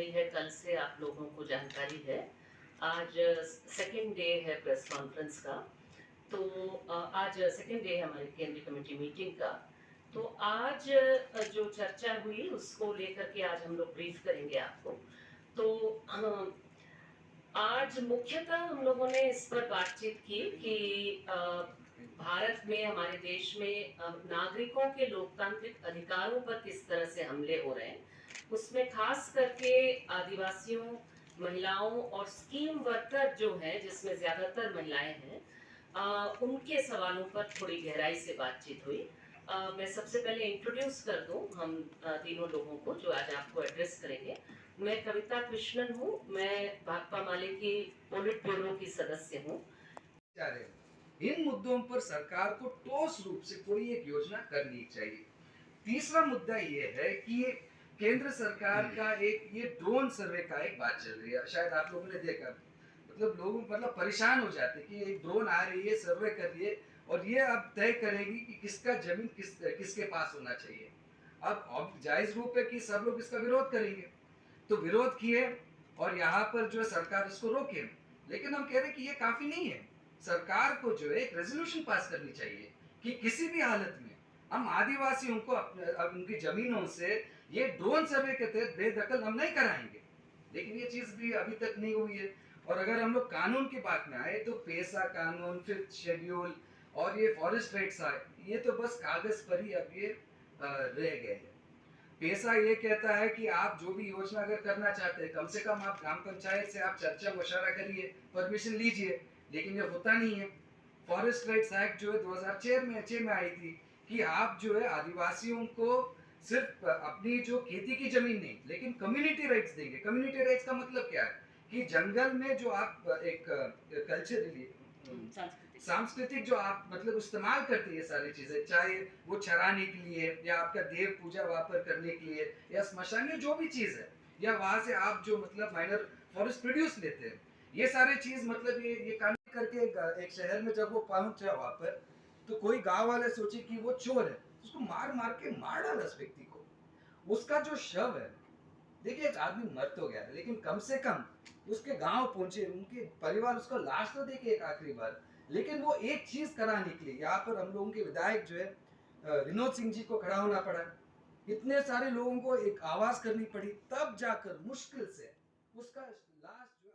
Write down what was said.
गई है, कल से आप लोगों को जानकारी है। आज सेकंड डे है प्रेस कॉन्फ्रेंस का। तो आज सेकंड डे है हमारी केंद्रीय कमेटी मीटिंग का। तो आज जो चर्चा हुई उसको लेकर के आज हम लोग ब्रीफ करेंगे आपको। तो आज मुख्यतः हम लोगों ने इस पर बातचीत की कि भारत में, हमारे देश में नागरिकों के लोकतांत्रिक अधिकारों पर किस तरह से हमले हो रहे हैं, उसमें खास करके आदिवासियों, महिलाओं और स्कीम वर्कर जो हैं, जिसमें ज़्यादातर महिलाएं हैं, उनके सवालों पर थोड़ी गहराई से बातचीत हुई। मैं सबसे पहले इंट्रोड्यूस कर दूं हम तीनों लोगों को जो आज आपको एड्रेस करेंगे। मैं कविता कृष्णन हूँ, मैं भाकपा माले की पोलिट ब्यूरो की सदस्य हूँ। इन मुद्दों पर सरकार को ठोस रूप से कोई एक योजना करनी चाहिए। तीसरा मुद्दा ये है कि केंद्र सरकार का एक ये ड्रोन सर्वे का एक बात चल रही है, शायद आप लोगों ने देखा। मतलब लोग परेशान हो जाते हैं कि एक ड्रोन आ रही है, सर्वे कर रही है और ये अब तय करेगी कि किसका जमीन किसके पास होना चाहिए। अब जायज रूप है कि सब लोग इसका विरोध करेंगे, तो विरोध किए और यहाँ पर जो है सरकार इसको रोके। लेकिन हम कह रहे हैं कि ये काफी नहीं है। सरकार को जो है एक रेजोल्यूशन पास करनी चाहिए कि किसी भी हालत में हम आदिवासियों को उनकी जमीनों से ये ड्रोन सर्वे के तहत बेदखल हम नहीं कराएंगे। लेकिन ये चीज भी अभी तक नहीं हुई है। और अगर हम लोग कानून की बात में आए तो पेसा कानून, फिफ्थ शेड्यूल और ये फॉरेस्ट राइट्स आए, ये तो बस कागज पर ही अब ये रह गए हैं। पेशा ये कहता है कि आप जो भी योजना अगर करना चाहते हैं, कम से कम आप ग्राम पंचायत से आप चर्चा मशवरा करिए, परमिशन लीजिए, लेकिन ये होता नहीं है। फॉरेस्ट राइट्स एक्ट जो है 2006 में आई थी कि आप जो है आदिवासियों को सिर्फ अपनी जो खेती की जमीन नहीं, लेकिन कम्युनिटी राइट्स देंगे। कम्युनिटी राइट्स का मतलब क्या है कि जंगल में जो आप एक कल्चरली सांस्कृतिक जो आप मतलब इस्तेमाल करते हैं ये सारी चीजें, चाहे वो चराने के लिए या आपका देव पूजा वापर करने के लिए या स्मशान या जो भी चीज है, या वहां से आप जो मतलब माइनर फॉरेस्ट प्रोड्यूस लेते हैं, ये सारी चीज मतलब ये कानून करके एक शहर में जब वो पहुंचा वहां पर, तो कोई गांव वाले सोचे कि वो चोर है, उसको मार मार के मार डाला उस व्यक्ति को। उसका जो शव है, देखिए एक आदमी मर तो गया लेकिन कम से कम उसके गांव पहुंचे, उनके परिवार उसका लाश तो देखे एक आखिरी बार। लेकिन वो एक चीज कराने के लिए यहाँ पर हम लोगों के विधायक जो है विनोद सिंह जी को खड़ा होना पड़ा। इतने सारे लोगों को एक आवाज करनी पड़ी, तब जाकर मुश्किल से उसका लाश जो